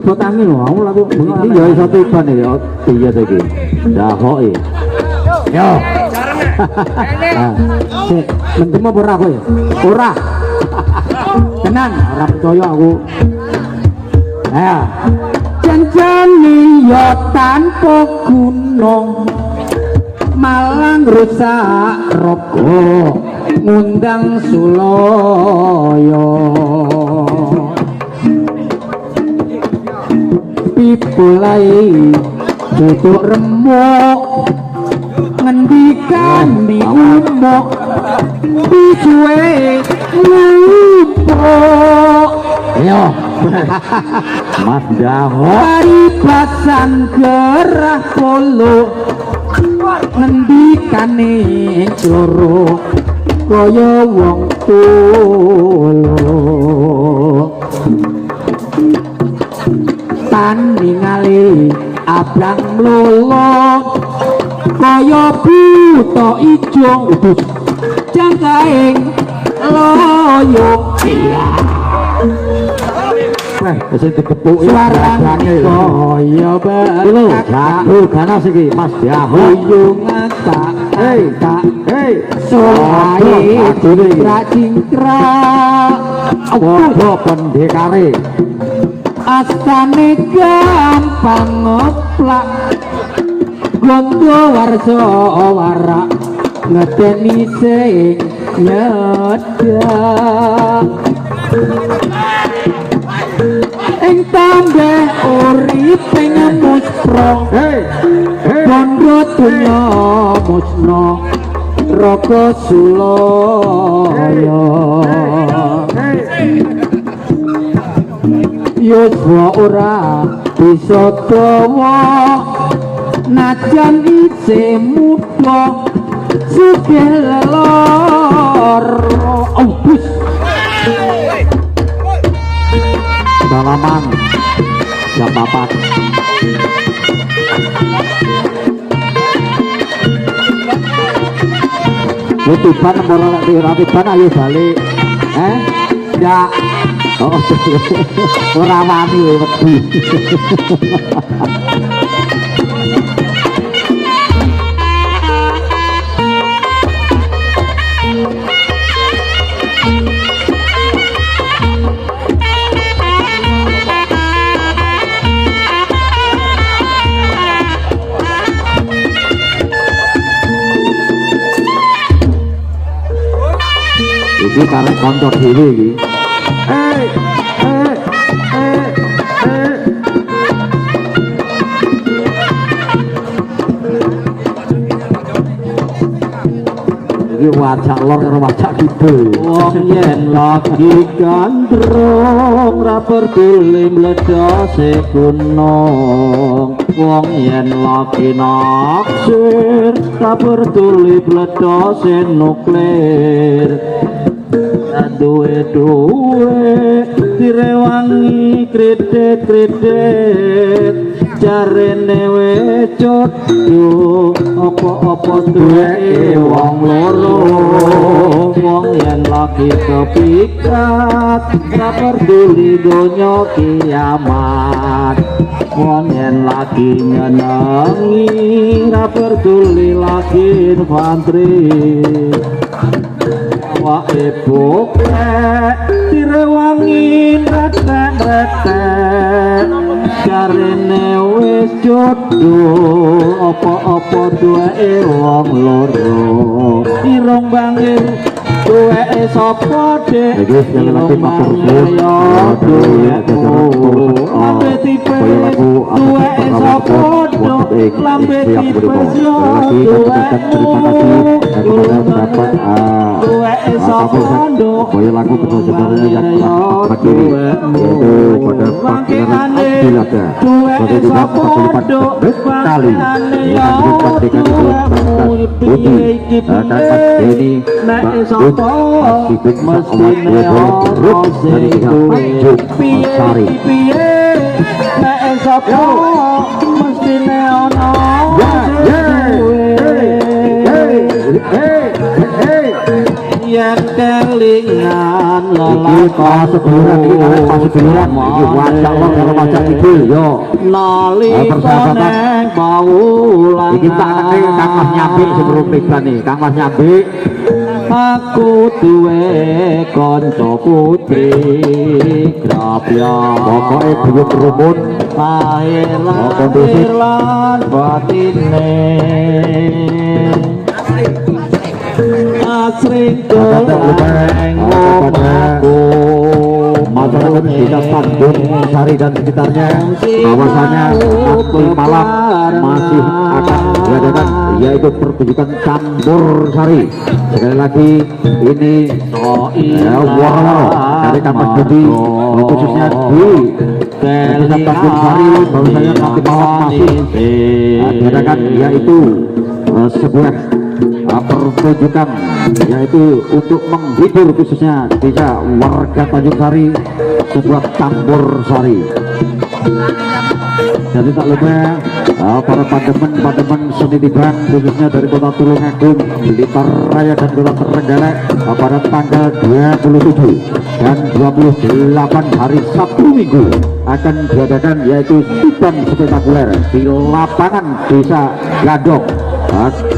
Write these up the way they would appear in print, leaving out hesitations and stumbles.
Botangi lho, aku laku iki ya iso tiban iki. Iya to iki. Dahoke. Yo. Sik, mendem apa ora kowe? Ora. Tenan, ora percaya aku. Ayo. Janjane yo tanpa guna. Malang rusak roko ngundang Suloyo. Pipulai duduk remuk ngendikan di umuk bisuwe ngupuk. Ayo Mas Daho paribasan gerah polo ngendikane coro kaya wong tulo ningali abang lolo kaya buta ijo jangkaing loyo iya wis dikepuk suarane kaya batu ganas iki Mas Daho tak hei soae racingkra apa pendekare astane gampang ngeplak gondo warso warak ngedeni sing nyedak ing tambah urip ing muspro gondo dunya musna raka Suloyo yuswa ora bisa dawa najan isih muda sugih lara obus salaman jam 4 tiban ora tiban ayo balik ya oh ora wani wedi iki karep kanca dhewe iki iki wajak lor karo wajak kidul wong yen lagi gandrung ra peduli mledose gunung wong yen lagi naksir ra peduli mledose nuklir duwe direwangi kredit jarene wecut apa-apa duwe wong loro wong yen lagi kepikat ra peduli donya kiamat wong yen lagi nyenengi ra peduli lagi infanteri wae bokek direwangi retek-retek jarene wis jodoh apa-apa duweke wong loro irung bangir duweke sapa dek irung bangir yo duweke lambe tipe duweke sapa dek lambe tipe yo duweke dapat Boyo lagu sebenarnya yang bagi yaitu pada panggilan Dilada sebagai tidak terlibat kali yang dipastikan itu Budi dan Mas Denny Mbak Bud Mas Bibit Grup dari pihak Manjung Sari mesti neono yang kelingan pas seduluran iki kalian pas seduluran iki wajak lo karo wajak iki yo persahabatan baulan iki tak neng Kang Mas Nyambi sebelum nikah nih Kang Mas Nyambi aku duwe kanca putri grapya pokoke buyut rumun lahir lan batine asring goleng aku masyarakat desa Tanjung Sari dan sekitarnya bahwasanya nanti malam masih akan diadakan yaitu pertunjukan campur sari. Sekali lagi ini waro-waro dari Kampus Budi khususnya di desa Tanjung Sari bahwasanya nanti malam masih diadakan yaitu sebuah pertunjukan yaitu untuk menghibur khususnya desa warga Tanjung Sari sebuah campur sari. Jadi tak lupa para pademen seni tiban khususnya dari kota Tulungagung, Blitar Raya dan kota Trenggalek pada tanggal 27 dan 28 hari Sabtu Minggu akan diadakan yaitu tiban spektakuler di lapangan desa Gadok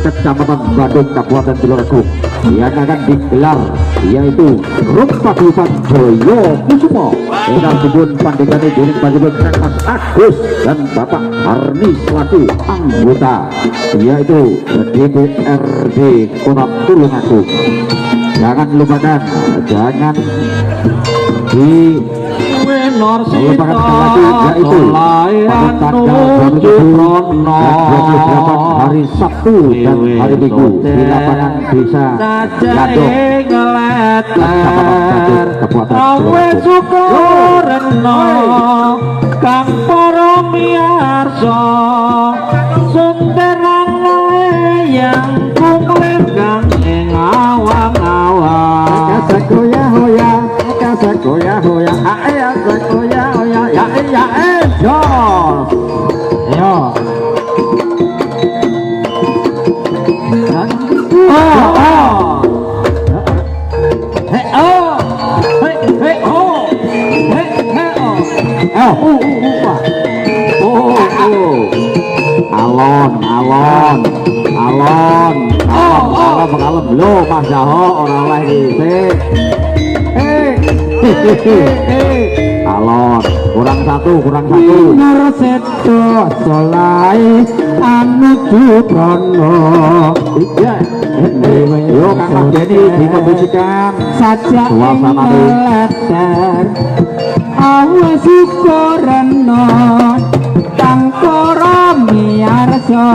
Kecamatan Badung Kabupaten Tulungagung yang akan digelar yaitu Rumpadusan Joyo Kusumo dengan kebun pandegani Jurik Panjabun Mas Agus dan Bapak Harni selaku anggota yaitu DPRD Kota Tulungagung. Jangan lupa dan jangan melupakan sekali lagi yaitu pada tanggal 27 dan 28 hari Sabtu dan hari Minggu di lapangan desa Gadok Kecamatan Kabupaten Tulungagung. Kang para miyarsa sunteran yang kumlenggang ing awang-awang Kasakoya hoya kasakoya hoya ae kasakoya hoya ya jos yo alon lo Mas Jaho orang lain sih alon kurang satu Narseto solai anu Duprono iya yo Kang Deni dikondisikan saja suasana letter awe syukurna kang para miyarsa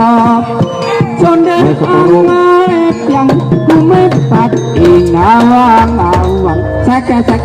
sondek anak yang kumepat ing awang-awang sakasek